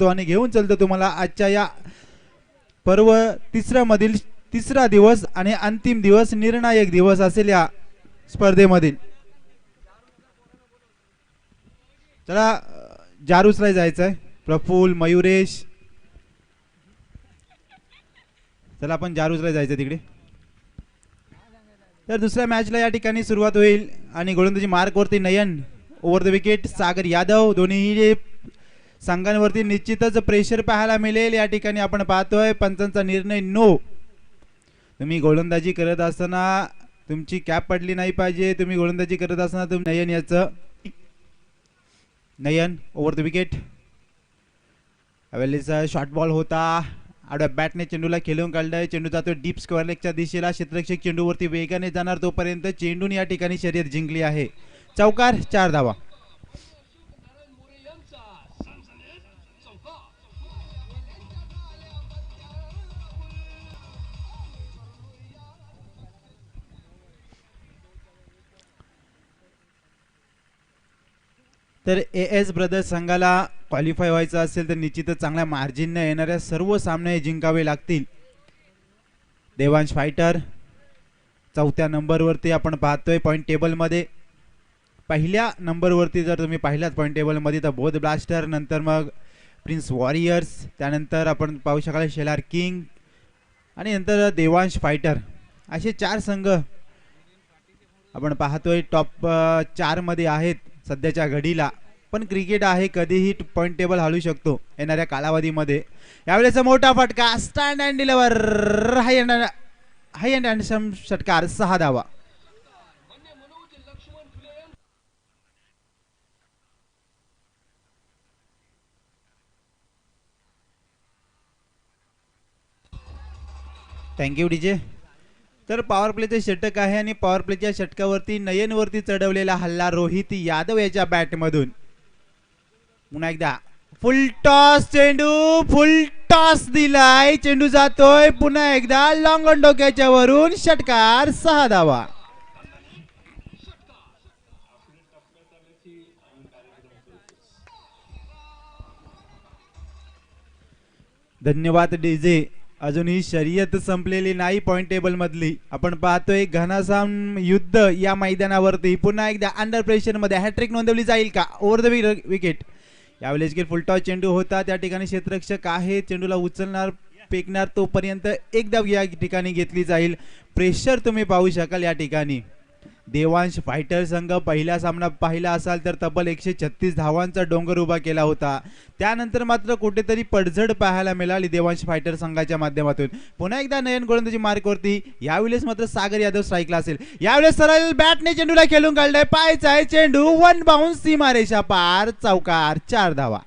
करतो आणि घेऊन चलतो तुम्हाला आजच्या या पर्व तिसऱ्यामधील तिसरा दिवस आणि अंतिम दिवस, निर्णायक दिवस असेल या स्पर्धेमधील. चला जारूसला जायचंय. प्रफुल्ल, मयुरेश, चला आपण जारूसला जायचं तिकडे. तर दुसऱ्या मॅचला या ठिकाणी सुरुवात होईल आणि गोलंदाजी मार्कवरती नयन, ओव्हर द विकेट सागर यादव. दोन्ही संघांवरती निश्चितच प्रेशर पाहायला मिळेल. या ठिकाणी आपण पाहतोय पंचांचा निर्णय नो. तुम्ही गोलंदाजी करत असताना तुमची कॅप पडली नाही पाहिजे. तुम्ही गोलंदाजी करत असताना तुम्ही नयन याचं नयन ओव्हर द विकेट. अवेलेचा शॉर्ट बॉल होता. आडव्या बॅटने चेंडूला खेळून काढलाय. चेंडू जातो डीप स्क्वेअर लेगच्या दिशेला. क्षेत्ररक्षक चेंडूवरती वेगाने जाणार तोपर्यंत चेंडूने या ठिकाणी शर्यत जिंकली आहे. चौकार, 4 धावा. तर एएस ब्रदर्स संघाला क्वालिफाय व्हायचं असेल तर निश्चितच चांगल्या मार्जिनने येणाऱ्या सर्व सामने जिंकावे लागतील. देवांश फायटर चौथ्या नंबरवरती आपण पाहतोय पॉईंट टेबलमध्ये. पहिल्या नंबरवरती जर तुम्ही पाहिलात पॉईंट टेबलमध्ये तर बोध ब्लास्टर, नंतर मग प्रिन्स वॉरियर्स, त्यानंतर आपण पाहू शकाल शेलार किंग आणि नंतर देवांश फायटर. असे 4 संघ आपण पाहतोय टॉप 4 मध्ये आहेत सध्याच्या घडीला. पण क्रिकेट आहे, कधीही पॉईंट टेबल हलू शकतो येणाऱ्या कालावधीमध्ये. यावेळेचा मोठा फटका, stand and deliver, high and षटकार, 6 धावा. Thank you DJ. तर पॉवर प्लेचे षटक आहे आणि पॉवर प्लेच्या षटकावरती नयनवरती चढवलेला हल्ला रोहित यादव याच्या बॅटमधून. पुन्हा एकदा फुल टॉस, चेंडू फुल टॉस दिलाय. चेंडू जातोय पुन्हा एकदा लॉंग ऑन डोक्याच्या वरून, षटकार, 6 धावा. धन्यवाद डीजे. अजूनही शर्यत संपलेली नाही पॉईंट टेबल मधली. आपण पाहतोय घनासाम युद्ध या मैदानावरती. पुन्हा एकदा अंडर प्रेशर मध्ये हॅट्रिक नोंदवली जाईल का? Over the wicket. यावेळेस फुलटॉस चेंडू होता. त्या ठिकाणी क्षेत्ररक्षक आहे, चेंडूला उचलणार फेकणार तोपर्यंत एक धाव या ठिकाणी घेतली जाईल. प्रेशर तुम्ही पाहू शकाल या ठिकाणी. देवांश फायटर संघ पहिला सामना पाहिला असाल तर तब्बल 136 धावांचा डोंगर उभा केला होता. त्यानंतर मात्र कुठेतरी पडझड पाहायला मिळाली देवांश फायटर संघाच्या माध्यमातून. पुन्हा एकदा नयन गोलंदाजी मार्कवरती. यावेळेस मात्र सागर यादव स्ट्राईकला असेल. यावेळेस सरळ बॅटने चेंडूला खेळून काढलाय. पायचा आहे चेंडू, 1 बाउन्स, सीमारेषा पार, चौकार, 4 धावा.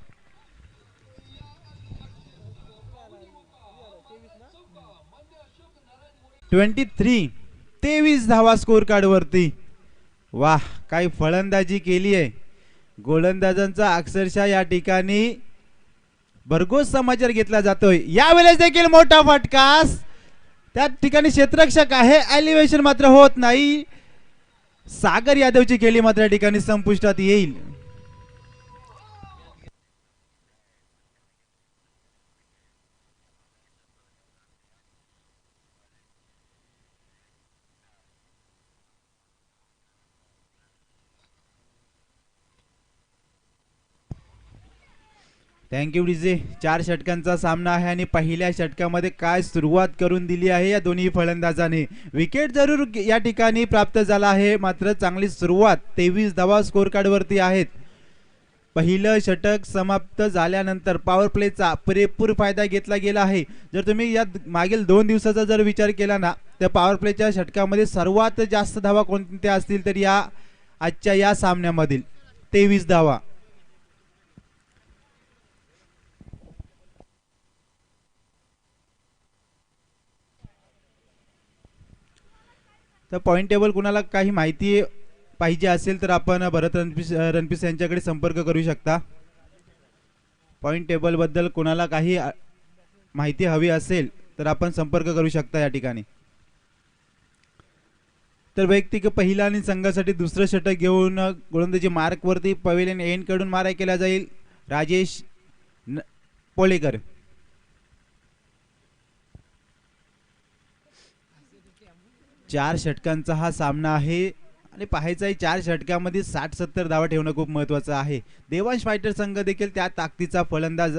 (23) 23 धावा स्कोर कार्ड वरती. वाह, काय फलंदाजी केली आहे गोलंदाजांचा. अक्षरशः या ठिकाणी भरघोस समाचार घेतला जातोय. यावेळेस देखील मोठा फटकास. त्या ठिकाणी क्षेत्ररक्षक आहे, एलिव्हेशन मात्र होत नाही. सागर यादवची खेळी मात्र या ठिकाणी संपुष्टात येईल. Thank you DJ. 4 षटकांचा सामना आहे आणि पहिल्या षटकामध्ये काय सुरुवात करून दिली आहे या दोन्ही फलंदाजांनी. विकेट जरूर या ठिकाणी प्राप्त झाला आहे, मात्र चांगली सुरुवात. 23 धावा स्कोर कार्ड वरती आहेत. पहिलं षटक समाप्त झाल्यानंतर पॉवर प्लेचा पुरेपूर फायदा घेतला गेला आहे. जर तुम्ही या मागील 2 दिवसाचा जर विचार केला ना तर पॉवर प्लेच्या षटकामध्ये सर्वात जास्त धावा कोणत्या असतील तर या आजच्या या सामन्यामधील 23 धावा. तर पॉईंट टेबल कुणाला काही माहिती पाहिजे असेल तर आपण भरत रणपिस यांच्याकडे संपर्क करू शकता. पॉईंट टेबल बद्दल कुणाला काही माहिती हवी असेल तर आपण संपर्क करू शकता या ठिकाणी. तर वैयक्तिक पहिला आणि संघासाठी दुसरं षटक घेऊन गोलंदाजी मार्क वरती पवेलियन एंड कडून मारा केला जाईल. राजेश पोलेकर. चार षटकांचा हा सामना आहे आणि पाहायचं आहे 4 षटकामध्ये 60-70 धावा ठेवणं खूप महत्त्वाचं आहे. देवांश फायटर संघ देखील त्या ताकदीचा फलंदाज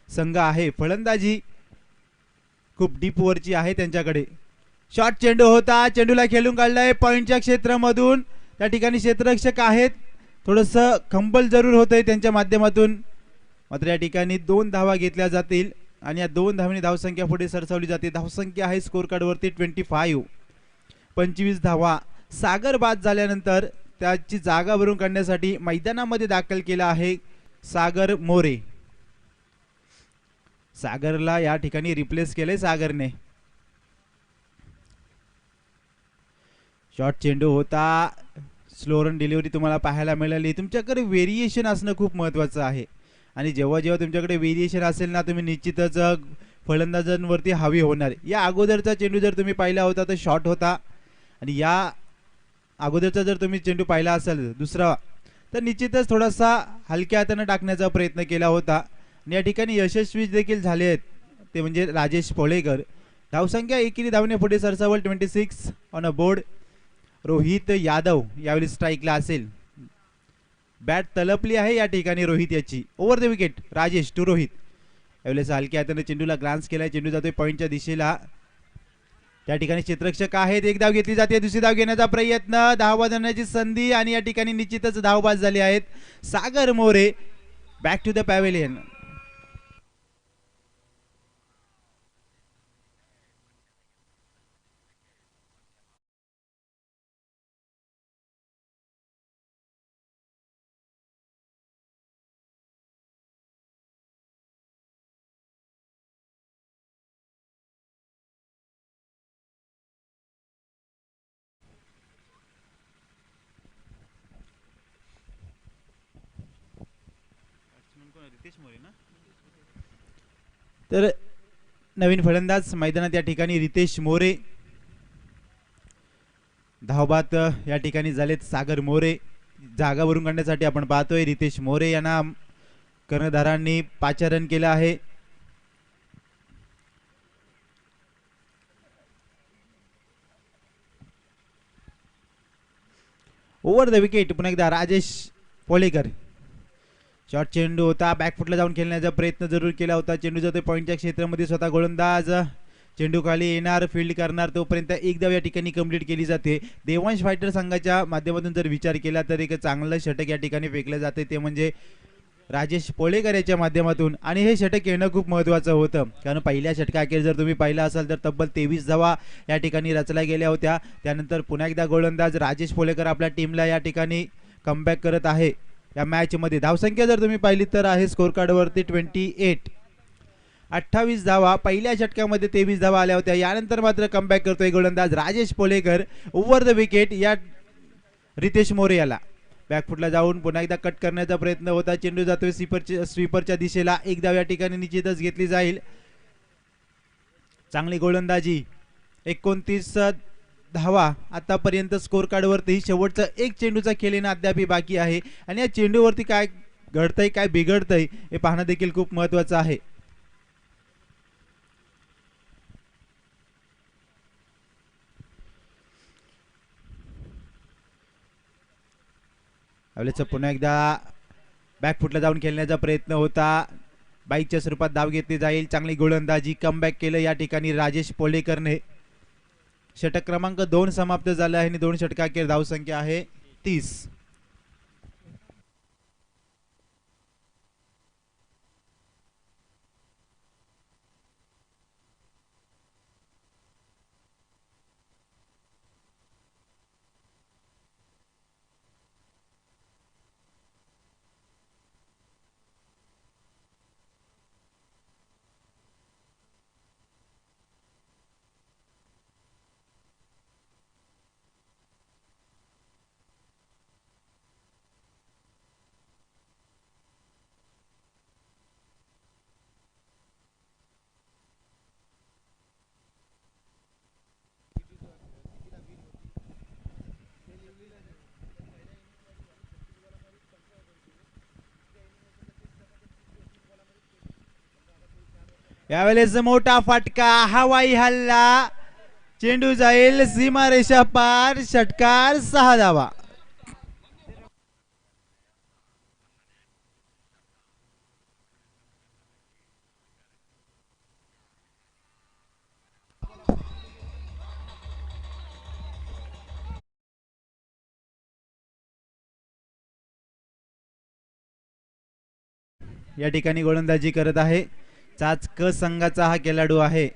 संघ आहे. फलंदाजी खूप डीप वरची आहे त्यांच्याकडे. शॉट चेंडू होता, चेंडूला खेळून काढलाय पॉइंटच्या क्षेत्रामधून. त्या ठिकाणी क्षेत्ररक्षक आहेत, थोडंसं खंबल जरूर होतंय त्यांच्या माध्यमातून, मात्र या ठिकाणी 2 धावा घेतल्या जातील आणि या 2 धावांनी धावसंख्या पुढे सरसावली जाते. धावसंख्या आहे स्कोर कार्डवरती 25. 25 धावा. सागर बाद झाल्यानंतर त्याची जागा भरून काढण्यासाठी मैदानामध्ये दाखल केला आहे सागर मोरे. सागरला या ठिकाणी रिप्लेस केले सागरने. शॉट चेंडू होता, स्लो रन डिलिव्हरी तुम्हाला पाहायला मिळाली. तुमच्याकडे व्हेरिएशन असणं खूप महत्त्वाचं आहे आणि जेव्हा जेव्हा तुमच्याकडे व्हेरिएशन असेल ना, तुम्ही निश्चितच फलंदाजांवरती हवी होणार. या अगोदरचा चेंडू जर तुम्ही पाहिला होता तर शॉट होता आणि या अगोदरचा जर तुम्ही चेंडू पाहिला असेल दुसरा, तर निश्चितच थोडासा हलक्या हाताने टाकण्याचा प्रयत्न केला होता आणि या ठिकाणी यशस्वी देखील झाले आहेत, ते म्हणजे राजेश पोलेकर. धावसंख्या एकेरी धावने पुढे सरसावल 26 on a board. Rohit Yadav यावेळी स्ट्राईकला असेल. बॅट तलपली आहे या ठिकाणी रोहित याची. Over the wicket Rajesh to Rohit. यावेळेस हलक्या हाताने चेंडूला ग्लान्स केलाय, चेंडू जातोय पॉइंटच्या दिशेला. त्या ठिकाणी क्षेत्ररक्षक आहेत, एक धाव घेतली जाते, दुसरी धाव घेण्याचा प्रयत्न, धाव देण्याची संधी आणि या ठिकाणी निश्चितच धावबाज झाले आहेत Sagar More. Back to the pavilion. तर नवीन फलंदाज मैदानात या ठिकाणी रितेश मोरे. धावबाद या ठिकाणी झालेत सागर मोरे. जागा भरून काढण्यासाठी आपण पाहतोय रितेश मोरे यांना कर्णधारांनी पाचारण केलं आहे. ओव्हर द विकेट पुन्हा एकदा राजेश पोलेकर. शॉट चेंडू होता, बॅकफुटला जाऊन खेळण्याचा प्रयत्न जरूर केला होता. चेंडू जातोय पॉइंटच्या क्षेत्रामध्ये, स्वतः गोलंदाज चेंडू खाली येणार, फील्ड करणार, तोपर्यंत एक धाव या ठिकाणी कंप्लीट केली जाते. देवांश फायटर संघाच्या माध्यमातून जर विचार केला तर एक चांगलं षटक या ठिकाणी फेकलं जाते, ते म्हणजे राजेश पोलेकर याच्या माध्यमातून. आणि हे षटक येणं खूप महत्त्वाचं होतं, कारण पहिल्या षटकाखेर जर तुम्ही पाहिला असाल तर तब्बल 23 धावा या ठिकाणी रचल्या गेल्या होत्या. त्यानंतर पुन्हा एकदा गोलंदाज राजेश पोलेकर आपल्या टीमला या ठिकाणी कमबॅक करत आहे. या मॅचमध्ये धावसंख्या जर तुम्ही पाहिली तर आहे स्कोर कार्डवरती 28. 28 धावा. पहिल्या षटकामध्ये 23 धावा आल्या होत्या. यानंतर मात्र कमबॅक करतोय गोलंदाज Rajesh Polekar. Over the wicket या रितेश मोरे याला. बॅकफुटला जाऊन पुन्हा एकदा कट करण्याचा प्रयत्न होता, चेंडू जातोय स्वीपरच्या दिशेला. एक धाव या ठिकाणी निश्चितच घेतली जाईल. चांगली गोलंदाजी. 29 धावा आतापर्यंत स्कोर कार्डवरती. शेवटचा एक चेंडूचा खेळ येणं अद्याप बाकी आहे आणि या चेंडूवरती काय घडतंय काय बिघडतंय हे पाहणं देखील खूप महत्त्वाचं आहे. पुन्हा एकदा बॅकफुटला जाऊन खेळण्याचा प्रयत्न होता, बाईकच्या स्वरूपात धाव घेतली जाईल. चांगली गोलंदाजी, कमबॅक केलं या ठिकाणी राजेश पोलेकरने. षटक क्रमांक 2 समाप्त झाला आहे आणि 2 षटकाखेर धावसंख्या आहे 30. यावेळेस मोठा फटका, हवाई हल्ला, चेंडू जाईल सीमारेषा पार, षटकार 6 धावा. या ठिकाणी गोलंदाजी करत आहे चाचक संघाचा हा खेळाडू आहे.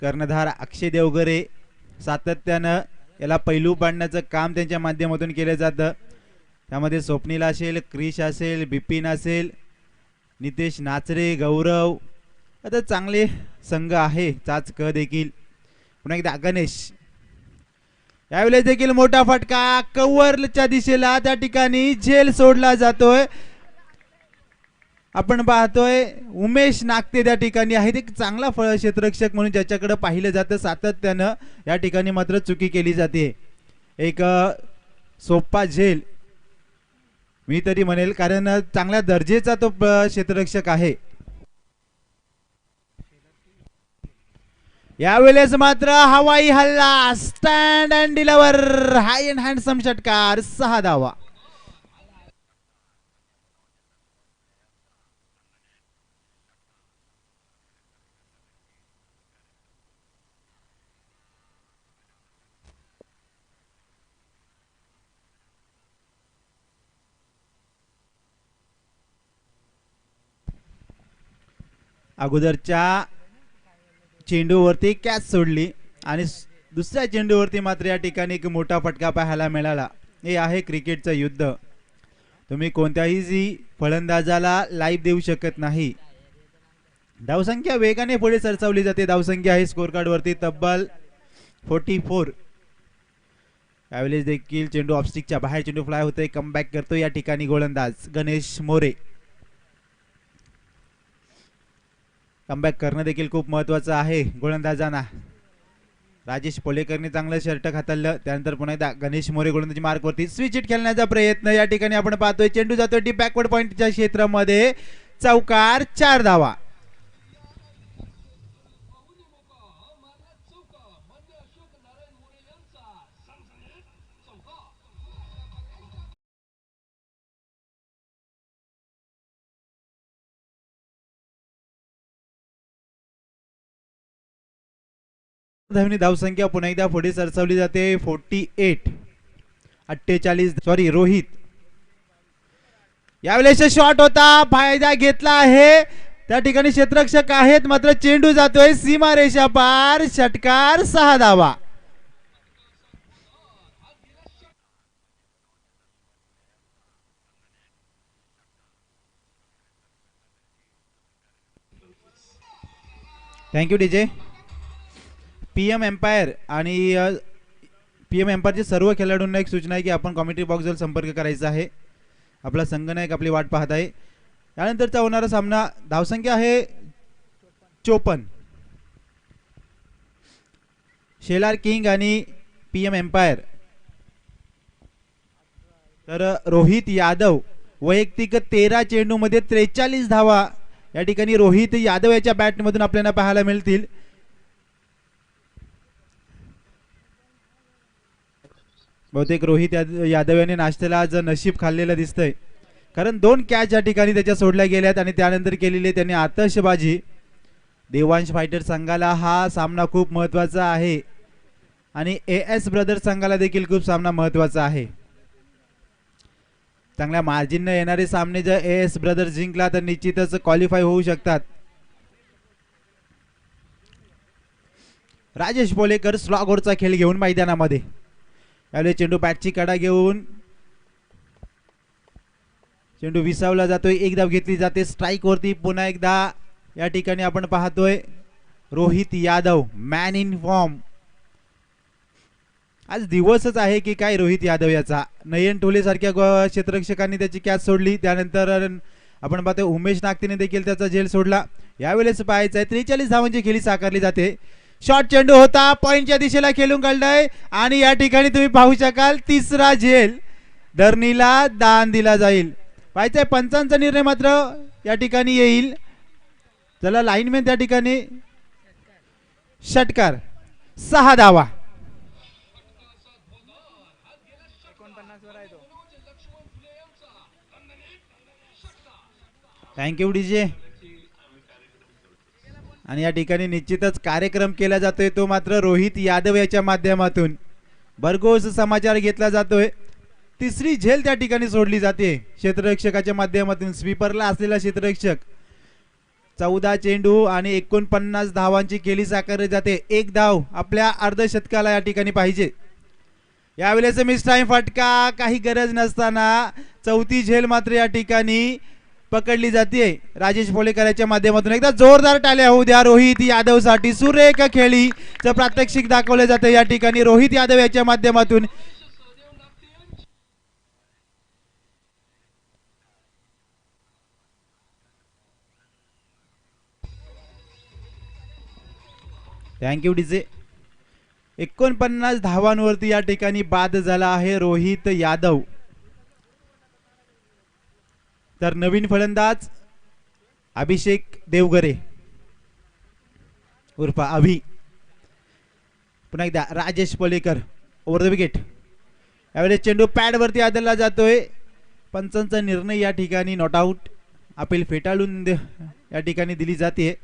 कर्णधार अक्षय देवगरे सातत्यानं याला पैलू पाडण्याचं काम त्यांच्या माध्यमातून केलं जातं. त्यामध्ये स्वप्नील असेल, क्रिश असेल, बिपिन असेल, नितेश नाचरे, गौरव, आता चांगले संघ आहे चाचक देखील. पुन्हा एकदा गणेश, यावेळेस देखील मोठा फटका, कव्हरच्या दिशेला त्या ठिकाणी झेल सोडला जातोय. आपण पाहतोय उमेश नागते त्या ठिकाणी आहेत, एक चांगला क्षेत्ररक्षक म्हणून ज्याच्याकडे पाहिलं जातं सातत्यानं. या ठिकाणी मात्र चुकी केली जाते. एक सोपा झेल मी तरी म्हणेल, कारण चांगल्या दर्जेचा तो क्षेत्ररक्षक आहे. यावेळेस मात्र हवाई हल्ला, stand and deliver, high and handsome षटकार, 6 धावा. अगोदरच्या चेंडूवरती कॅच सोडली आणि दुसऱ्या चेंडूवरती मात्र या ठिकाणी एक मोठा फटका पाहायला मिळाला. हे आहे क्रिकेटचं युद्ध. तुम्ही कोणत्याही फलंदाजाला लाईव्ह देऊ शकत नाही. धावसंख्या वेगाने पुढे सरसावली जाते. धावसंख्या आहे स्कोर कार्ड वरती तब्बल 44. यावेळेस देखील चेंडू ऑफस्टिकच्या बाहेर चेंडू फ्लाय होतोय. कमबॅक करतो या ठिकाणी गोलंदाज गणेश मोरे. कमबॅक करणं देखील खूप महत्वाचं आहे गोलंदाजांना. राजेश पोलेकरने चांगलं शर्टक हाताळलं. त्यानंतर पुन्हा एकदा गणेश मोरे गोलंदाजी मार्क वरती स्विच हिट खेळण्याचा प्रयत्न. या ठिकाणी आपण पाहतोय चेंडू जातोय डीप बॅकवर्ड पॉइंटच्या क्षेत्रामध्ये, चौकार, 4 धावा. धावसंख्या पुन्हा एकदा पुढे सरसावली जाते. 48. रोहित, यावेळेस शॉट होता, फायदा घेतला आहे. त्या ठिकाणी क्षेत्ररक्षक आहेत, मात्र चेंडू जातोय सीमारेषा पार, षटकार, 6 धावा. Thank you DJ. पीएम एम्पायर आणि पीएम एम्पायरचे सर्व खेळाडूंना एक सूचना आहे की आपण कॉमेंट्री बॉक्सवर संपर्क करायचा आहे. आपला संघनायक आपली वाट पाहत आहे. यानंतरचा होणारा सामना, धावसंख्या आहे 54. शेलार किंग आणि पीएम एम्पायर. तर रोहित यादव वैयक्तिक 13 चेंडूमध्ये 43 धावा या ठिकाणी रोहित यादव याच्या बॅटमधून आपल्याला पाहायला मिळतील. बहुतेक रोहित यादव यांनी नाश्त्याला आज नशीब खाल्लेलं दिसतंय, कारण 2 कॅच या ठिकाणी त्याच्या सोडल्या गेल्यात आणि त्यानंतर केलेली त्यांनी आतषबाजी. देवांश फायटर संघाला हा सामना खूप महत्वाचा आहे आणि एएस ब्रदर्स संघाला देखील खूप सामना महत्वाचा आहे. चांगल्या मार्जिनने येणारे सामने जर एएस ब्रदर्स जिंकला तर निश्चितच क्वालिफाय होऊ शकतात. राजेश पोलेकर स्लॉगरचा खेळ घेऊन मैदानामध्ये. यावेळी चेंडू बॅटची कडा घेऊन चेंडू विसावला जातोय. एक धाव घेतली जाते स्ट्राइक वरती. पुन्हा एकदा या ठिकाणी आपण पाहतोय Rohit Yadav man in form. आज दिवसच आहे की काय रोहित यादव याचा. नयन टोले सारख्या क्षेत्ररक्षकांनी त्याची कॅच सोडली. त्यानंतर आपण पाहतोय उमेश नागतेने देखील त्याचा झेल सोडला. यावेळेस पाहायचं आहे 43 धावांची खेळी साकारली जाते. शॉर्ट चेंडू होता, पॉइंटच्या दिशेला खेळून काढलाय आणि या ठिकाणी तुम्ही पाहू शकाल तिसरा झेल धरणीला दान दिला जाईल. पाहायचंय पंचांचा निर्णय मात्र या ठिकाणी येईल. चला लाईनमॅन त्या ठिकाणी षटकार 6 धावा. Thank you DJ. आणि या ठिकाणी निश्चितच कार्यक्रम केला जातोय तो मात्र रोहित यादव याच्या माध्यमातून भरघोस समाचार घेतला जातोय. तिसरी झेल त्या ठिकाणी सोडली जाते क्षेत्ररक्षकाच्या माध्यमातून. स्वीपरला असलेला क्षेत्ररक्षक 14 चेंडू आणि 49 धावांची केली साकारली जाते. एक धाव आपल्या अर्धशतकाला या ठिकाणी पाहिजे. यावेळेस मिस टाइम फटका काही गरज नसताना चौथी झेल मात्र या ठिकाणी पकडली जाते राजेश पोलेकरांच्या माध्यमातून. एकदा जोरदार टाळ्या होऊ द्या रोहित यादव साठी. सुरेख खेळीचं प्रात्यक्षिक दाखवलं जाते या ठिकाणी रोहित यादव याच्या माध्यमातून. Thank you DJ. 49 धावांवरती या ठिकाणी बाद झाला आहे रोहित यादव. तर नवीन फलंदाज अभिषेक देवगरे उर्फ अभि. पुन्हा एकदा Rajesh Polekar over the wicket. यावेळेस चेंडू पॅड वरती आदळला जातोय. पंचांचा निर्णय या ठिकाणी नॉट आउट. अपील फेटाळून या ठिकाणी दिली जाते.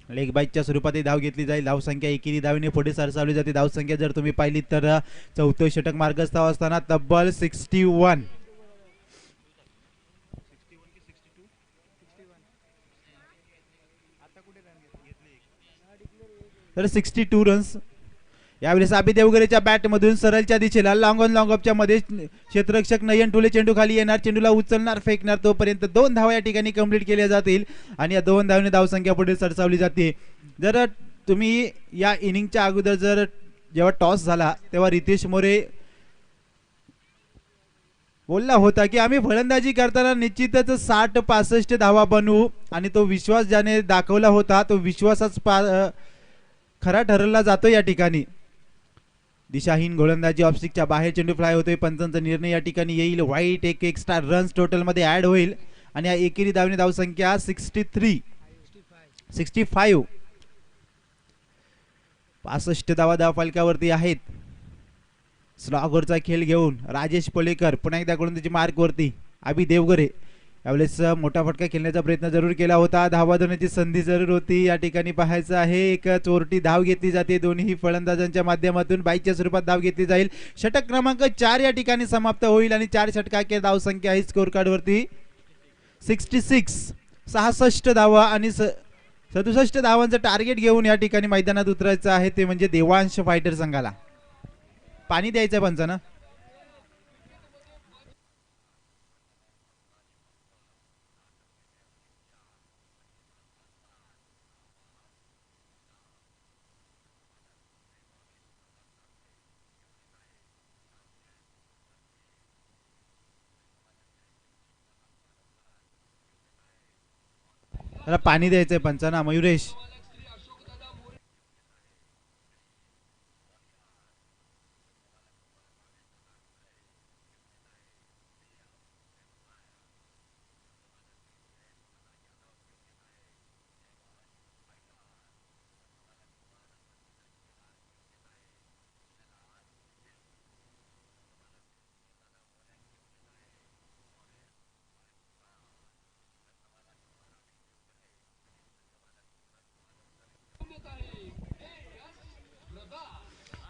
लेग बाईकच्या स्वरूपात धाव घेतली जाईल. धावसंख्या एकेरी धावेने पुढे सरसावली जाते. धावसंख्या जर तुम्ही पाहिली तर चौथं षटक मार्गस्थाव असताना तब्बल 61. तर 62 रन्स. यावेळेस अभि देवगरेच्या बॅट मधून सरळच्या दिशेला लॉंग ऑन लॉंग ऑफच्या मध्ये क्षेत्ररक्षक नयन टुले चेंडू खाली येणार. चेंडूला उचलणार फेकणार. तोपर्यंत 2 धावा या ठिकाणी कंप्लीट केल्या जातील आणि या 2 धावांनी धावसंख्या पुढे सरसावली जाते. जर तुम्ही या इनिंगच्या अगोदर जर जेव्हा टॉस झाला तेव्हा रितेश मोरे बोलला होता की आम्ही फलंदाजी करताना निश्चितच 60-65 धावा बनवू आणि तो विश्वास ज्याने दाखवला होता तो विश्वासच खरा ठरला जातो. या ठिकाणी दिशाहीन गोलंदाजी ऑफस्टिकच्या बाहेर चेंडू फ्लाय होतोय. पंचांचा निर्णय या ठिकाणी येईल. वाईट एक एक्स्ट्रा रन्स टोटल मध्ये ऍड होईल आणि या एकेरी धावने धावसंख्या 65. 65 धावा धावफलकावरती आहेत. स्लॉगरचा खेळ घेऊन राजेश पोलेकर पुन्हा एकदा गोलंदाजी मार्क वरती. अभि देवगरे यावेळेस मोठा फटका खेळण्याचा प्रयत्न जरूर केला होता. धावा धरण्याची संधी जरूर होती. या ठिकाणी पाहायचं आहे एक चोरटी धाव घेतली जाते दोन्ही फलंदाजांच्या माध्यमातून. बाईकच्या स्वरूपात धाव घेतली जाईल. षटक क्रमांक 4 या ठिकाणी समाप्त होईल आणि 4 षटकांची धावसंख्या आहे स्कोर कार्ड वरती 66. 66 धावा आणि 67 धावांचं टार्गेट घेऊन या ठिकाणी मैदानात उतरायचं आहे ते म्हणजे देवांश फायटर संघाला. पाणी द्यायचं पंचानं. त्याला पाणी द्यायचंय पंचांना. मयुरेश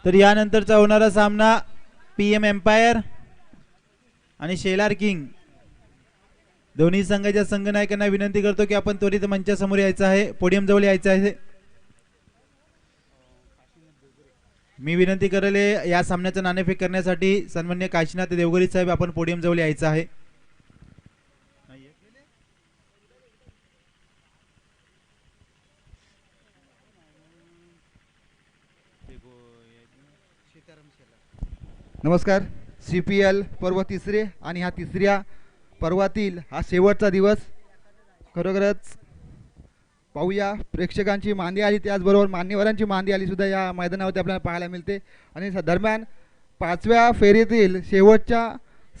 तर यानंतरचा होणारा सामना PM एम्पायर आणि शेलार किंग दोन्ही संघाच्या संघनायकांना विनंती करतो की आपण त्वरित मंचासमोर यायचं आहे. पोडियम जवळ यायचं आहे. मी विनंती करेल या सामन्याचं नाणेफेक करण्यासाठी सन्माननीय काशीनाथ देवगरी साहेब आपण पोडियम जवळ यायचं आहे. नमस्कार. CPL पर्व तिसरे आणि ह्या तिसऱ्या पर्वातील हा शेवटचा दिवस. खरोखरच पाहूया प्रेक्षकांची मांदी आली त्याचबरोबर मान्यवरांची मांदी आली सुद्धा या मैदानावरती आपल्याला पाहायला मिळते. आणि दरम्यान 5व्या फेरीतील शेवटच्या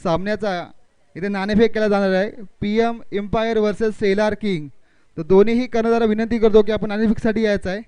सामन्याचा इथे नाणेफेक केला जाणार आहे PM एम्पायर वर्सेस सेलार किंग. तर दोन्हीही कर्णधारांना विनंती करतो की आपण नाणेफेकसाठी यायचं आहे.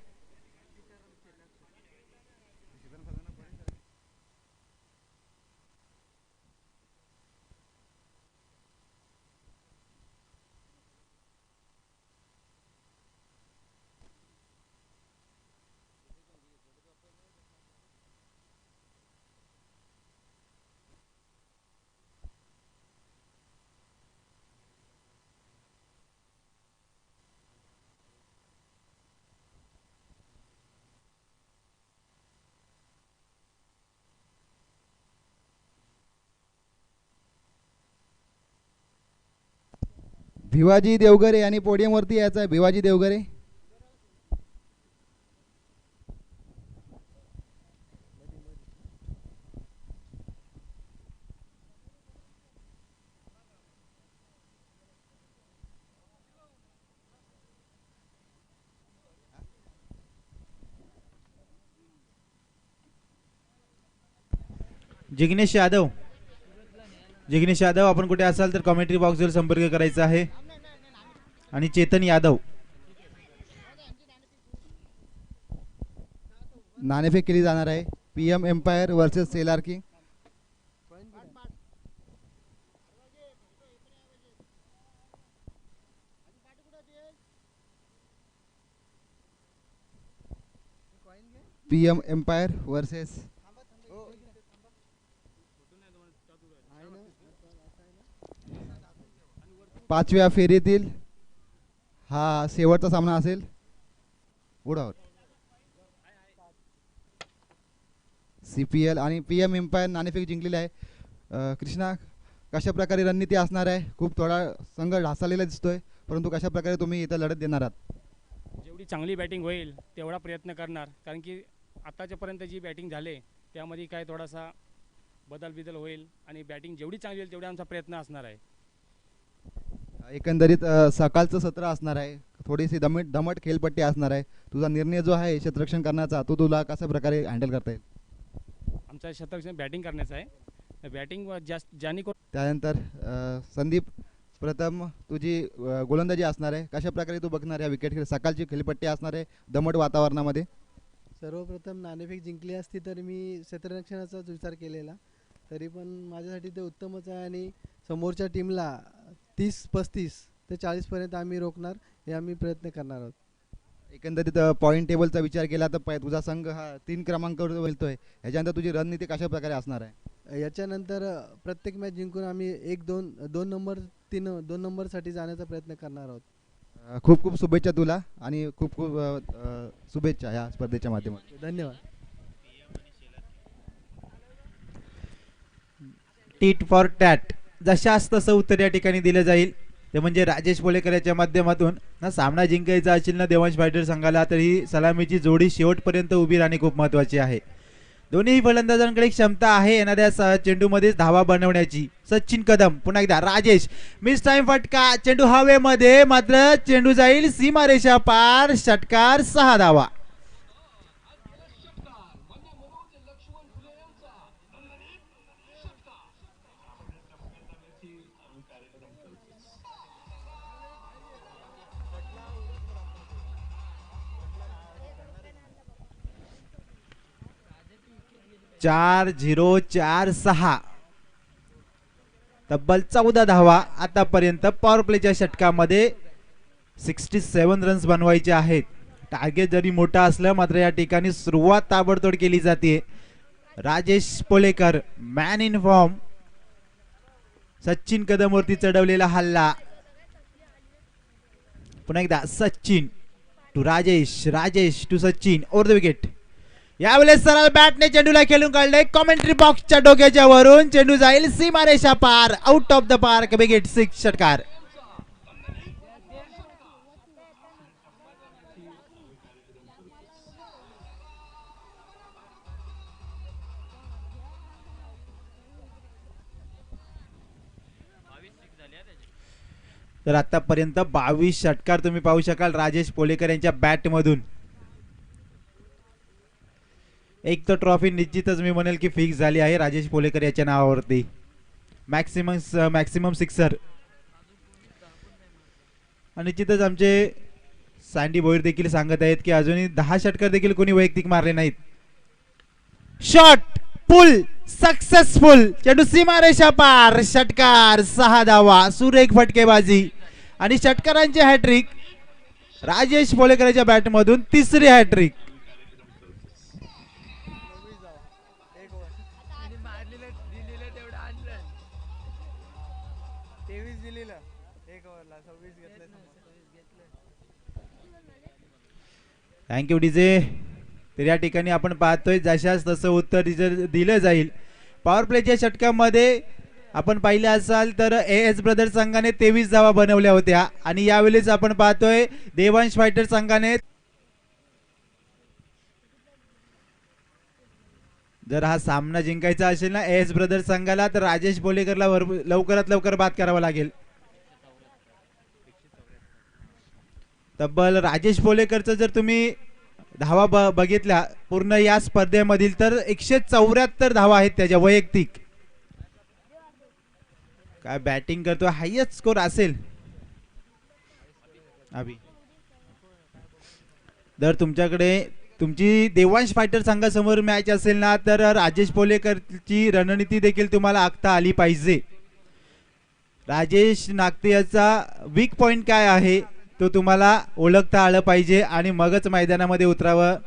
भिवाजी देवगरे यांनी पोडियमवरती यायचं आहे. भिवाजी देवगरे. जिग्नेश यादव, जिग्नेश यादव आपण कुठे असाल तर कमेंट्री बॉक्सवर संपर्क करायचा आहे. आणि चेतन यादव. नाणेफेक केली जाणार आहे PM एम्पायर वर्सेस सेलार किंग. PM एम्पायर वर्सेस पाचव्या फेरीतील हा शेवटचा सामना असेल. उडावर CPL आणि PM एम्पायर नाणेफेक जिंकलेली आहे. कृष्णा, कशा प्रकारे रणनीती असणार आहे? खूप थोडा संघ ढासळलेला दिसतोय, परंतु कशा प्रकारे तुम्ही इथं लढत देणार आहात? जेवढी चांगली बॅटिंग होईल तेवढा प्रयत्न करणार, कारण की आताच्यापर्यंत जी बॅटिंग झाले त्यामध्ये काय थोडासा बदल होईल आणि बॅटिंग जेवढी चांगली होईल तेवढा आमचा प्रयत्न असणार आहे. एकंदरीत सकाळचं सत्र असणार आहे, थोडीशी दमट खेळपट्टी असणार आहे. तुझा निर्णय जो आहे क्षेत्ररक्षण करण्याचा तो तुला कशा प्रकारे हँडल करता येईल? आमचा क्षेत्ररक्षण बॅटिंग करण्याचा आहे. बॅटिंग जास्त ज्याने त्यानंतर संदीप, प्रथम तुझी गोलंदाजी असणार आहे. कशा प्रकारे तू बघणार या विकेट सकाळची खेळपट्टी असणार आहे दमट वातावरणामध्ये? सर्वप्रथम नाणेफेक जिंकली असती तर मी क्षेत्ररक्षणाचाच विचार केलेला, तरी पण माझ्यासाठी ते उत्तमच आहे. आणि समोरच्या टीमला 30-35 ते 40पर्यंत आम्ही रोखणार, हे आम्ही प्रयत्न करणार आहोत. एकंदरीत पॉईंट टेबलचा विचार केला तर तुझा संघ हा 3 क्रमांकावर बोलतोय. ह्याच्यानंतर तुझी रणनीती कशा प्रकारे असणार आहे? याच्यानंतर प्रत्येक मॅच जिंकून आम्ही 1-2 नंबर 2 नंबरसाठी जाण्याचा प्रयत्न करणार आहोत. खूप खूप शुभेच्छा तुला आणि खूप खूप शुभेच्छा या स्पर्धेच्या माध्यमातून. धन्यवाद. टीट फॉर टॅट जशास तसं उत्तर या ठिकाणी दिलं जाईल. ते म्हणजे राजेश पोलेकर याच्या माध्यमातून ना सामना जिंकायचा असेल ना देवांश फायटर संघाला, तर ही सलामीची जोडी शेवटपर्यंत उभी राहणे खूप महत्त्वाची आहे. दोन्ही फलंदाजांकडे क्षमता आहे येणाऱ्या चेंडूमध्ये धावा बनवण्याची. सचिन कदम, पुन्हा एकदा राजेश, मिस टाइम फटका, चेंडू हवेमध्ये, मात्र चेंडू जाईल सीमारेषा पार, षटकार, 6 धावा. चार 0-4-6 तब्बल 14 धावा आतापर्यंत पॉवर प्लेच्या षटकामध्ये 67 रन्स बनवायचे आहेत. टार्गेट जरी मोठा असलं मात्र या ठिकाणी सुरुवात ताबडतोड केली जाते. Rajesh Polekar man in form. Sachin Kadam वरती चढवलेला हल्ला. पुन्हा एकदा Sachin to Rajesh, Rajesh to Sachin, over the wicket. यावेळेस सरळ बॅटने चेंडूला खेळून काढले कॉमेंट्री बॉक्सच्या डोक्याच्या वरून. चेंडू जाईल सीमारेषा पार, out of the park, big 6 षटकार. तर आतापर्यंत 22 षटकार तुम्ही पाहू शकाल राजेश पोलेकर यांच्या बॅट मधून. एक तर ट्रॉफी निश्चितच मी म्हणेल की फिक्स झाली आहे राजेश पोलेकर याच्या नावावरती. Maximum sixer. आणि निश्चितच आमचे सँडी भोईर देखील सांगत आहेत की अजूनही 10 षटकर देखील कोणी वैयक्तिक मारले नाहीत. शॉट पुल सक्सेसफुल, चेंडू सीमारेषा पार, षटकार 6 धावा, सुरेख फटकेबाजी आणि षटकारांचे हॅट्रिक. राजेश पोलेकरच्या बॅट मधून तिसरी हॅट्रिक. Thank you DJ. तर या ठिकाणी आपण पाहतोय जशाच तसं उत्तर दिलं जाईल. पॉवर प्लेच्या षटकामध्ये आपण पाहिले असाल तर एएस ब्रदर्स संघाने 23 धावा बनवल्या होत्या आणि यावेळेस आपण पाहतोय देवांश फायटर संघाने, जर हा सामना जिंकायचा असेल ना एएस ब्रदर्स संघाला, तर राजेश पोलेकरला लवकरात लवकर बाद करावा लागेल. तब्बल राजेश पोलेकरचं जर तुम्ही धावा बघितल्या पूर्ण या स्पर्धेमधील तर 174 धावा आहेत त्याच्या वैयक्तिक. काय बॅटिंग करतो, हायएस्ट स्कोर असेल. अभि जर तुमच्याकडे तुमची देवांश फायटर संघासमोर मॅच असेल ना, तर राजेश पोलेकरची रणनीती देखील तुम्हाला आखता आली पाहिजे. राजेश नागते याचा वीक पॉइंट काय आहे तो तुम्हाला ओळखता आलं पाहिजे आणि मगच मैदानामध्ये उतरावं.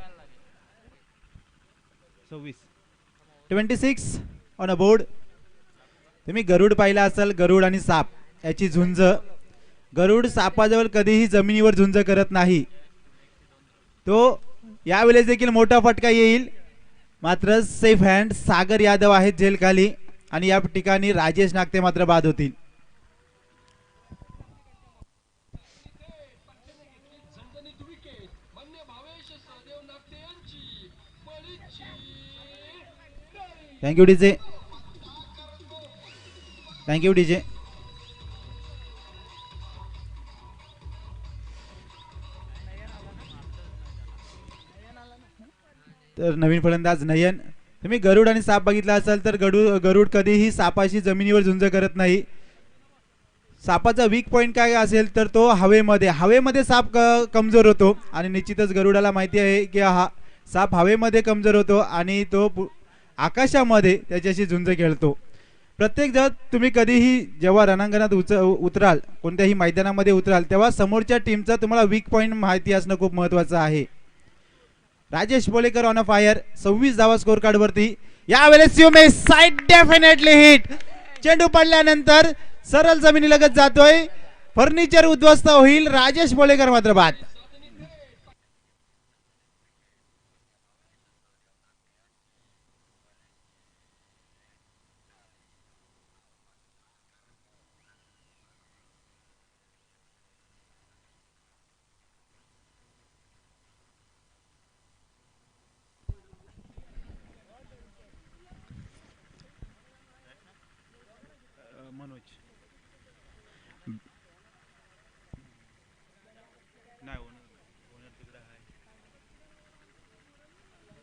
26 ऑन अ बोर्ड. तुम्ही गरुड पाहिला असाल, गरुड आणि साप याची झुंज. गरुड सापाजवळ कधीही जमिनीवर झुंज करत नाही. तो यावेळेस देखील मोठा फटका येईल, मात्र सेफ हँड. सागर यादव आहेत झेल खाली आणि या ठिकाणी राजेश नागते मात्र बाद होतील. Thank you DJ. Thank you DJ. तर नवीन फलंदाज नयन. तुम्ही गरुड आणि साप बघितला असाल तर गरुड कधीही सापाशी जमिनीवर झुंज करत नाही. सापाचा वीक पॉइंट काय असेल तर तो हवेमध्ये साप कमजोर होतो आणि निश्चितच गरुडाला माहिती आहे की हा साप हवेमध्ये कमजोर होतो आणि तो आकाशामध्ये त्याच्याशी झुंज खेळतो. प्रत्येक जण तुम्ही कधीही जेव्हा रणांगणात उतराल, कोणत्याही मैदानामध्ये उतराल, तेव्हा समोरच्या टीमचा तुम्हाला वीक पॉइंट माहिती असणं खूप महत्वाचं आहे. Rajesh Polekar on a fire, 26 धावा स्कोर कार्ड वरती. यावेळेस you may side definitely hit. चेंडू पडल्यानंतर सरळ जमिनी लगत जातोय, फर्निचर उद्ध्वस्त होईल. राजेश पोलेकर मात्र बाद.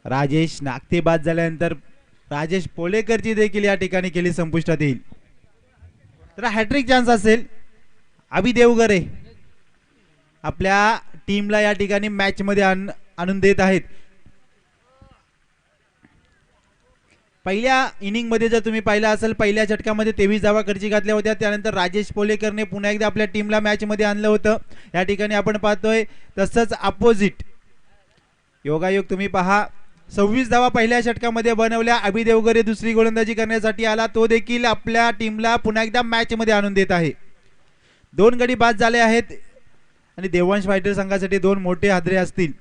राजेश नागते बाद झाल्यानंतर राजेश पोलेकरची देखील या ठिकाणी केली संपुष्टात येईल. तर हॅट्रिक चान्स असेल. अभि देवगरे आपल्या टीमला या ठिकाणी मॅच मध्ये आणून देत आहेत. पहिल्या इनिंग मध्ये जर तुम्ही पाहिला असेल, पहिल्या षटकामध्ये 23 धावा खर्ची घातल्या होत्या. त्यानंतर राजेश पोलेकरने पुन्हा एकदा आपल्या टीमला मॅच मध्ये आणलं होतं. या ठिकाणी आपण पाहतोय तसंच अपोजिट योगायोग तुम्ही पहा. 26 धावा पहिल्या षटकामध्ये बनवल्या. अभि देवगरे दुसरी गोलंदाजी करण्यासाठी आला, तो देखील आपल्या टीमला पुन्हा एकदा मॅच मध्ये आणून देत आहे. 2 गडी बाद झाले आहेत आणि देवांश फायटर संघासाठी 2 मोठे हादरे असतील.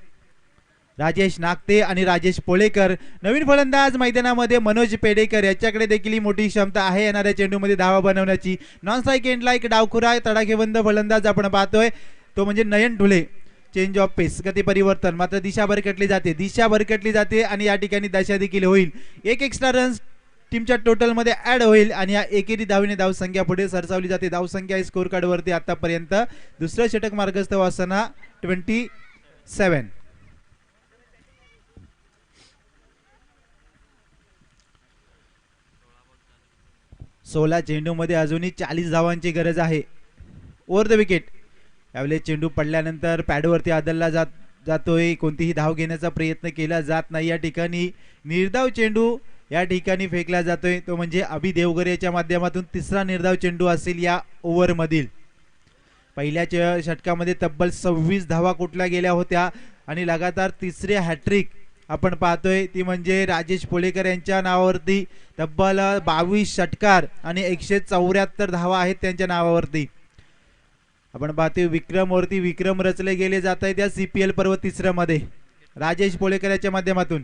राजेश नागते आणि राजेश पोलेकर. नवीन फलंदाज मैदानामध्ये मनोज पेडेकर, याच्याकडे देखील मोठी क्षमता आहे येणाऱ्या चेंडूमध्ये धावा बनवण्याची. नॉन स्ट्राईक एंडला एक डावखुरा तडाखेबंद फलंदाज आपण पाहतोय, तो म्हणजे नयन ढुले. चेंज ऑफ पेस, गती परिवर्तन, मात्र दिशा भरकटली जाते आणि या ठिकाणी दशा देखील होईल. एक एक्स्ट्रा रन टीमच्या टोटल मध्ये ऍड होईल आणि या एकेरी धावेने धावसंख्या पुढे सरसावली जाते. धावसंख्या स्कोर कार्ड वरती आतापर्यंत दुसरं षटक मार्गस्थ असताना 27. 16 चेंडूमध्ये अजूनही 40 धावांची गरज आहे. Over the wicket. यावेळेस चेंडू पडल्यानंतर पॅडवरती आदलला जातोय. कोणतीही धाव घेण्याचा प्रयत्न केला जात नाही. या ठिकाणी निर्धाव चेंडू या ठिकाणी फेकला जातोय, तो म्हणजे अभि देवगरे याच्या माध्यमातून तिसरा निर्धाव चेंडू असेल या ओव्हरमधील. पहिल्या षटकामध्ये तब्बल 26 धावा कुठल्या गेल्या होत्या आणि लगातार तिसरे हॅट्रिक आपण पाहतोय, ती म्हणजे राजेश पोलेकर यांच्या नावावरती. तब्बल 22 षटकार आणि 174 धावा आहेत त्यांच्या नावावरती. आपण पाहतोय विक्रमवरती विक्रम रचले गेले जात आहेत या CPL पर्व तिसऱ्या मध्ये राजेश पोलेकर याच्या माध्यमातून.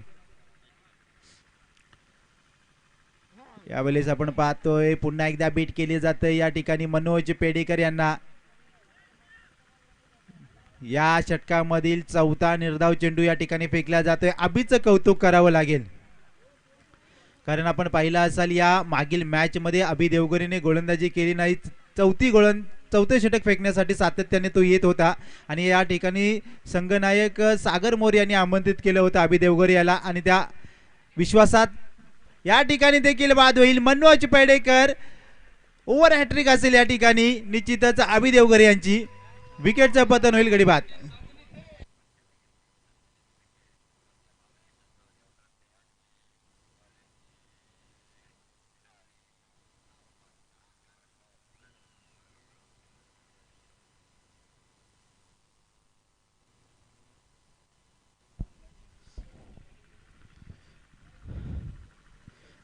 यावेळेस आपण पाहतोय पुन्हा एकदा बीट केले जाते या ठिकाणी मनोज पेडेकर यांना. या षटकामधील चौथा निर्धाव चेंडू या ठिकाणी फेकला जातोय. अभिचं कौतुक करावं लागेल, कारण आपण पाहिला असाल या मागील मॅच मध्ये अभि देवगरेने गोलंदाजी केली नाही. चौथे षटक फेकण्यासाठी सातत्याने तो येत होता आणि या ठिकाणी संघनायक सागर मोरे यांनी आमंत्रित केलं होतं अभि देवगरे याला आणि त्या विश्वासात या ठिकाणी देखील बाद होईल. मनोज पेडेकर ओव्हर हॅट्रिक असेल या ठिकाणी निश्चितच अभि देवगरे यांची. विकेटचं पतन होईल गडी बाद.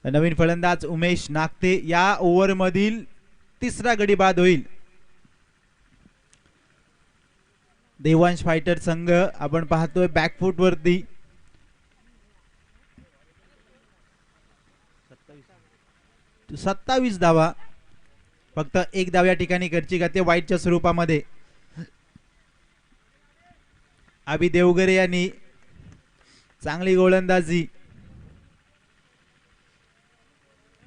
नवीन फलंदाज उमेश नागते या ओव्हर मधील तिसरा गडी बाद होईल. देवांश फायटर संघ आपण पाहतोय बॅकफूट वरती. 27 धावा, फक्त एक धाव या ठिकाणी घरची गाते वाईटच्या स्वरूपामध्ये. अभि देवगरे यांनी चांगली गोलंदाजी.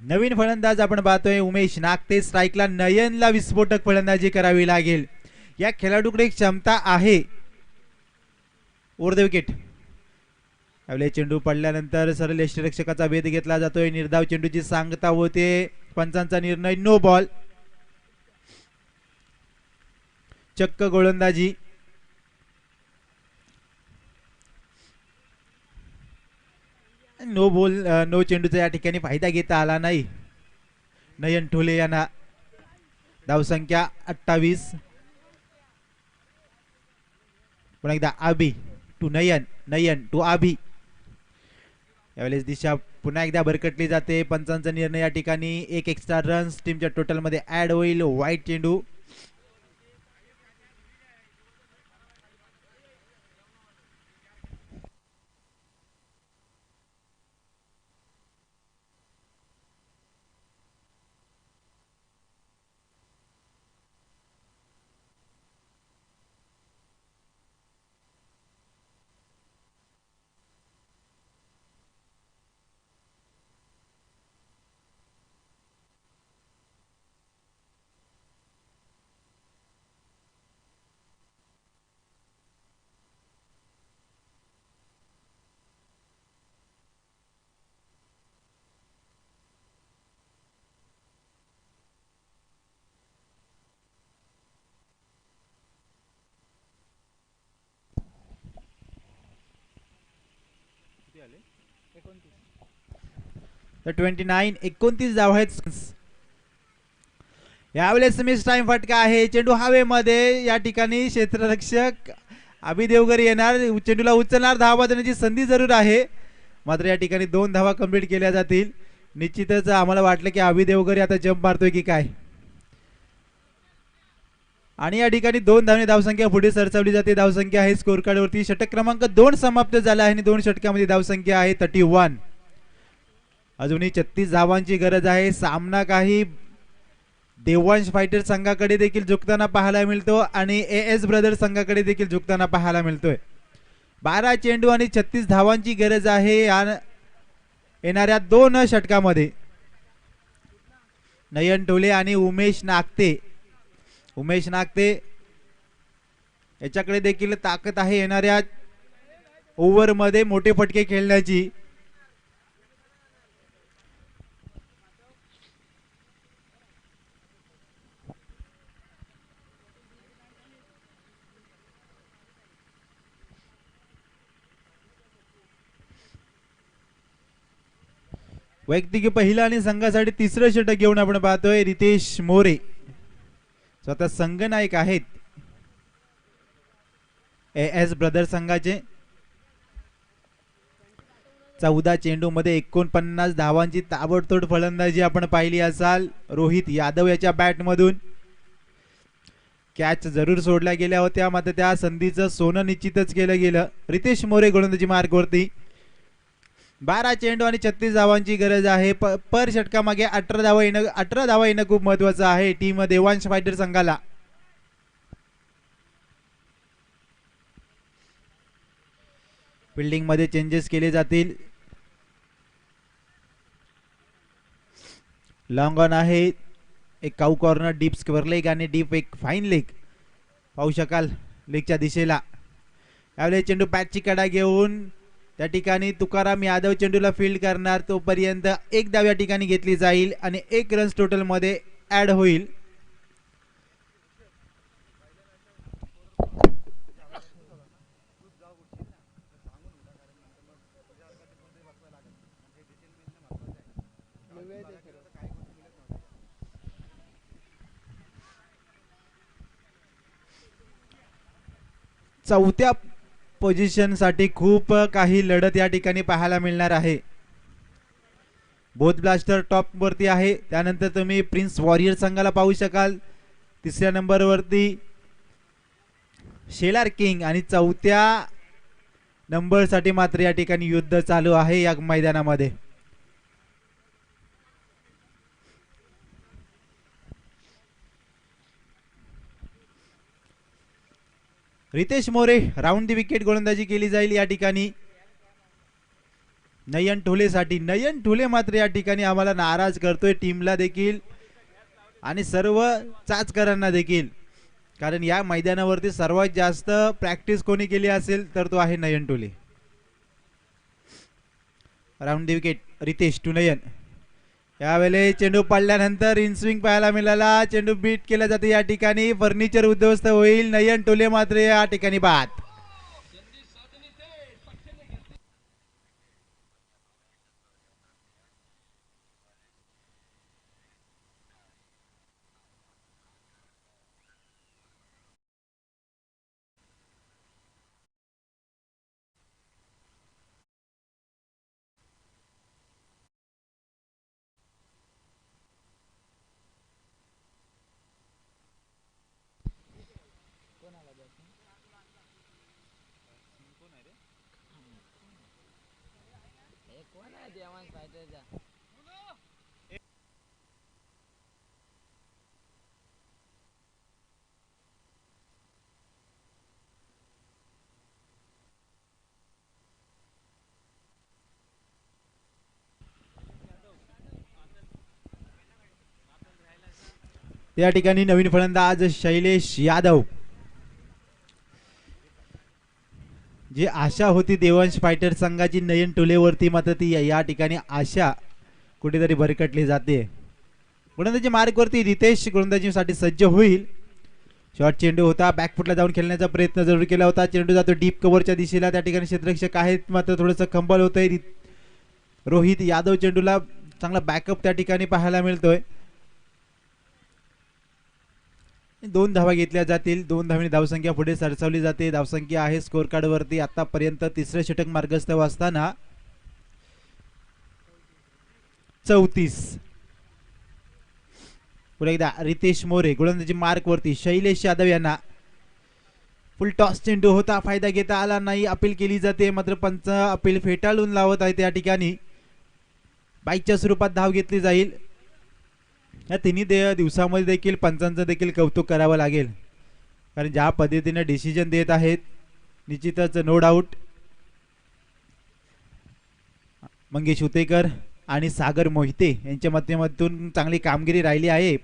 नवीन फलंदाज आपण पाहतोय उमेश नागते. स्ट्राईकला नयनला विस्फोटक फलंदाजी करावी लागेल. या खेळाडूकडे एक क्षमता आहे. Over the wicket. यावेळी चेंडू पडल्यानंतर सरळ यष्टिरक्षकाचा भेद घेतला जातोय. निर्धाव चेंडूची सांगता होते. पंचांचा निर्णय नो बॉल. चक्क गोलंदाजी. नो बॉल नो चेंडूचा या ठिकाणी फायदा घेता आला नाही. नयन ठोले यांना. धावसंख्या 28. पुन्हा एकदा अभि टू नयन, नयन टू अभि. यावेळेस दिशा पुन्हा एकदा भरकटली जाते. पंचांचा निर्णय या ठिकाणी एक एक्स्ट्रा रन्स टीमच्या टोटल मध्ये ऍड होईल. वाईट चेंडू. तर 29 धाव आहेत. यावेळेस मिस टाइम फटका आहे. चेंडू हवेमध्ये. या ठिकाणी क्षेत्ररक्षक अभि देवगरे येणार. चेंडूला उचलणार. धावा देण्याची संधी जरूर आहे, मात्र या ठिकाणी 2 धावा कंप्लीट केल्या जातील. निश्चितच आम्हाला वाटलं की अभि देवगरे आता जंप मारतोय की काय, आणि या ठिकाणी 2 धावने धावसंख्या पुढे सरसावली जाते. धावसंख्या आहे स्कोर कार्ड वरती. षटक क्रमांक 2 समाप्त झाला आहे आणि 2 षटकामध्ये धावसंख्या आहे 31. अजूनही 36 धावांची गरज आहे. सामना काही देवांश फायटर संघाकडे देखील झुकताना पाहायला मिळतो आणि AS ब्रदर्स संघाकडे देखील झुकताना पाहायला मिळतोय. 12 चेंडू आणि 36 धावांची गरज आहे येणाऱ्या 2 षटकामध्ये. नयन टोले आणि उमेश नागते. उमेश नागते याच्याकडे देखील ताकद आहे येणाऱ्या ओव्हर मध्ये मोठे फटके खेळण्याची. वैयक्तिक पहिला आणि संघासाठी तिसरं षटक घेऊन आपण पाहतोय रितेश मोरे, स्वतः संघनायक आहेत एस ब्रदर संघाचे. 14 चेंडू मध्ये 49 धावांची ताबडतोड फलंदाजी आपण पाहिली असाल रोहित यादव याच्या बॅट मधून. कॅच जरूर सोडल्या गेल्या होत्या, मात्र त्या संधीचं सोनं निश्चितच केलं गेलं. रितेश मोरे गोलंदाजी मार्कवरती. 12 चेंडू आणि 36 धावांची गरज आहे. पर षटकामागे 18 धावा येणं खूप महत्वाचं आहे टीम देवांश फायटर संघाला. फिल्डिंग मध्ये चेंजेस केले जातील. लॉंग ऑन आहे, एक काऊ कॉर्नर, डीप स्क्वेअर लेग आणि डीप एक फाईन लेग पाहू शकाल लेगच्या दिशेला. यावेळी चेंडू पॅचची कडा घेऊन त्या ठिकाणी तुकाराम यादव चेंडूला फील्ड करणार. तोपर्यंत एक धाव या ठिकाणी घेतली जाईल आणि 1 रन्स टोटल मध्ये ऍड होईल. चौथ्या पोझिशन साठी खूप काही लढत या ठिकाणी पाहायला मिळणार आहे. बोथ ब्लास्टर टॉप वरती आहे. त्यानंतर तुम्ही प्रिन्स वॉरियर संघाला पाहू शकाल 3ऱ्या नंबर वरती शेलार किंग आणि 4थ्या नंबर साठी मात्र या ठिकाणी युद्ध चालू आहे या मैदानामध्ये. Ritesh More round the wicket गोलंदाजी केली जाईल या ठिकाणी नयन ठोले साठी. नयन ठोले मात्र या ठिकाणी आम्हाला नाराज करतोय, टीमला देखील आणि सर्व चाचकरांना देखील, कारण या मैदानावरती सर्वात जास्त प्रॅक्टिस कोणी केली असेल तर तो आहे Nayan Tole. Round the wicket Ritesh to Nayan. यावेळी चेंडू पडल्यानंतर इनस्विंग पाहायला मिळाला, चेंडू बीट केला जाते या ठिकाणी, फर्निचर उद्ध्वस्त होईल. नयन टोले मात्र या ठिकाणी बाद. या ठिकाणी नवीन फलंदाज शैलेश यादव. जी आशा होती देवांश फायटर संघाची नयन टोलेवरती, मात्र ती या ठिकाणी आशा कुठेतरी भरकटली जाते. गोलंदाजी मार्कवरती रितेश गोलंदाजीसाठी सज्ज होईल. शॉर्ट चेंडू होता, बॅकफुटला जाऊन खेळण्याचा प्रयत्न जरूर केला होता. चेंडू जातो डीप कव्हरच्या दिशेला, त्या ठिकाणी क्षेत्ररक्षक आहेत मात्र थोडंसं खंबल होतंय. रोहित यादव चेंडूला चांगला बॅकअप त्या ठिकाणी पाहायला मिळतोय. 2 धावा घेतल्या जातील. 2 धावांनी धावसंख्या पुढे सरसावली जाते. धावसंख्या आहे स्कोर कार्ड वरती आतापर्यंत 3रं षटक मार्गस्थ असताना 34. पुन्हा एकदा रितेश मोरे गोलंदाजी मार्क वरती. शैलेश यादव यांना फुल टॉस चेंडू होता, फायदा घेता आला नाही. अपील केली जाते मात्र पंच अपील फेटाळून लावत आहे. त्या ठिकाणी बाईकच्या स्वरूपात धाव घेतली जाईल. या तिन्ही दिवसामध्ये देखील पंचांचं देखील कौतुक करावं लागेल, कारण ज्या पद्धतीने डिसिजन देत आहेत निश्चितच नो डाऊट मंगेश उतेकर आणि सागर मोहिते यांच्या माध्यमातून चांगली कामगिरी राहिली आहे.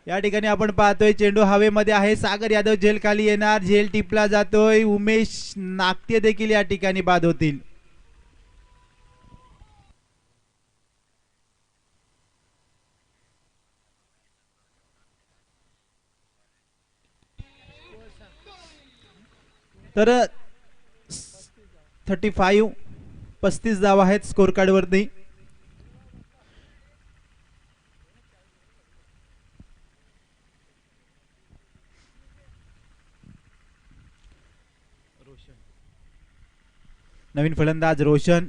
या ठिकाणी आपण पाहतोय चेंडू हवेमध्ये आहे. सागर यादव झेल खाली येणार, झेल टिपला जातोय. उमेश नागते देखील या ठिकाणी बाद होतील. तर 35 धावा आहेत स्कोर कार्ड वरती. नवीन फलंदाज रोशन.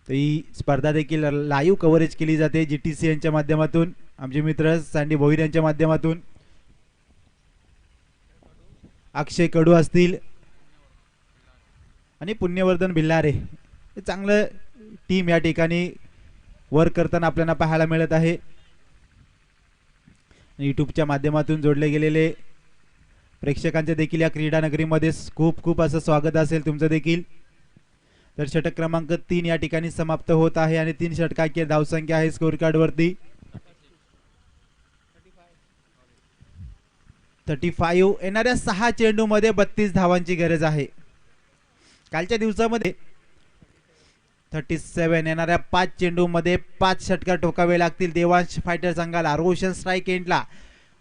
तर ही स्पर्धा देखील लाईव्ह कव्हरेज केली जाते GTC यांच्या माध्यमातून, आमचे मित्र सँडी भोईर यांच्या माध्यमातून. अक्षय कडू असतील आणि पुण्यवर्धन भिल्लारे, हे चांगलं टीम या ठिकाणी वर्क करताना आपल्याला पाहायला मिळत आहे. यूट्यूबच्या माध्यमातून जोडले गेलेले प्रेक्षकांचे देखील या क्रीडा नगरीमध्ये खूप खूप असं स्वागत असेल तुमचं देखील. तर षटक क्रमांक 3 या ठिकाणी समाप्त होत आहे आणि 3 षटकांची धावसंख्या आहे स्कोर कार्ड वरती. 35. येणाऱ्या 6 चेंडू मध्ये 32 धावांची गरज आहे. कालच्या दिवसामध्ये 37. येणाऱ्या 5 चेंडू मध्ये 5 षटकार ठोकावे लागतील देवांश फायटर संघाला. रोशन स्ट्राइक एंडला.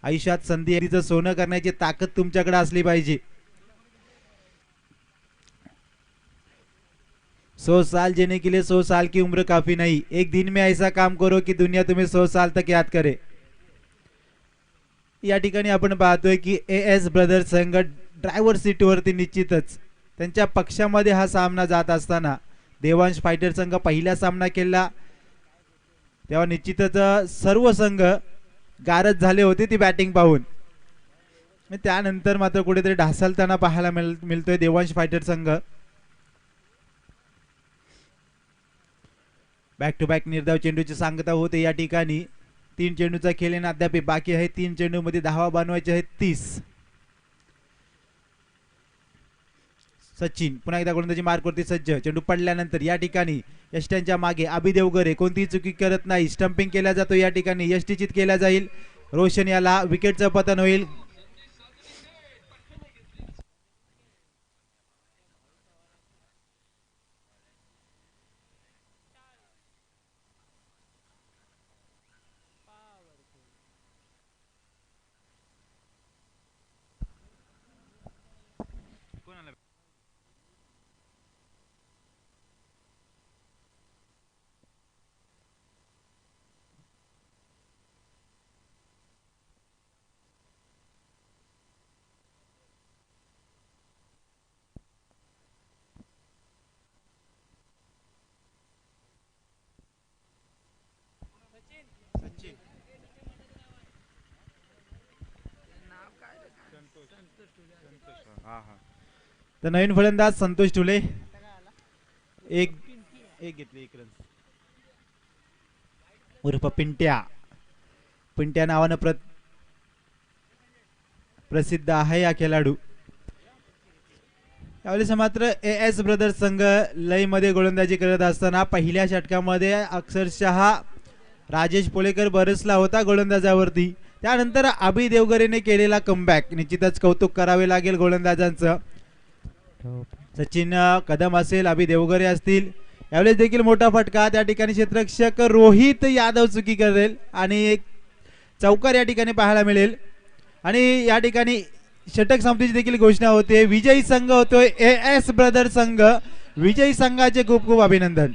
आयुष्यात संधीचं सोनं करण्याची ताकद तुमच्याकडे असली पाहिजे. 100 साल जीने के लिए 100 साल की उम्र काफी नहीं, एक दिन में ऐसा काम करो कि दुनिया तुम्हें 100 साल तक याद करे. या ठिकाणी आपण पाहतोय की AS ब्रदर्स संघ ड्रायव्हर सीट वरती निश्चितच त्यांच्या पक्षामध्ये हा सामना जात असताना देवांश फायटर संघ पहिला सामना केला तेव्हा निश्चितच सर्व संघ गारज झाले होते ती बॅटिंग पाहून. त्यानंतर मात्र कुठेतरी ढासळताना पाहायला मिळतोय देवांश फायटर संघ. बॅक टू बॅक निर्धाव चेंडूची सांगता होते या ठिकाणी. 3 चेंडूचा खेळ येणं अद्याप बाकी आहे. 3 चेंडू मध्ये धावा बनवायचे आहेत 30. सचिन पुन्हा एकदा गोलंदाजी मार्क वरती सज्ज. चेंडू पडल्यानंतर या ठिकाणी यष्ट्यांच्या मागे अभि देवगरे कोणतीही चुकी करत नाही. स्टंपिंग केला जातो या ठिकाणी, यष्टीचित केला जाईल. रोशन याला विकेटचं पतन होईल. तर नवीन फलंदाज संतोष ठुले. एक घेतले 1 रन. उर्फ पिंट्या. पिंट्या नावानं प्रसिद्ध आहे हा खेळाडू. यावेळेस मात्र AS ब्रदर्स संघ लय मध्ये गोलंदाजी करत असताना पहिल्या षटकामध्ये अक्षरशः राजेश पोलेकर बरसला होता गोलंदाजावरती. त्यानंतर अभि देवगरेने केलेला कमबॅक निश्चितच कौतुक करावे लागेल गोलंदाजांचं. सचिन कदम असेल, अभि देवगरे असतील. यावेळेस देखील मोठा फटका. त्या ठिकाणी क्षेत्ररक्षक रोहित यादव चुकी करेल आणि एक चौकार या ठिकाणी पाहायला मिळेल. आणि या ठिकाणी षटक संपतीची देखील घोषणा होते. विजयी संघ होतोय AS ब्रदर्स संघ. विजयी संघाचे खूप खूप अभिनंदन.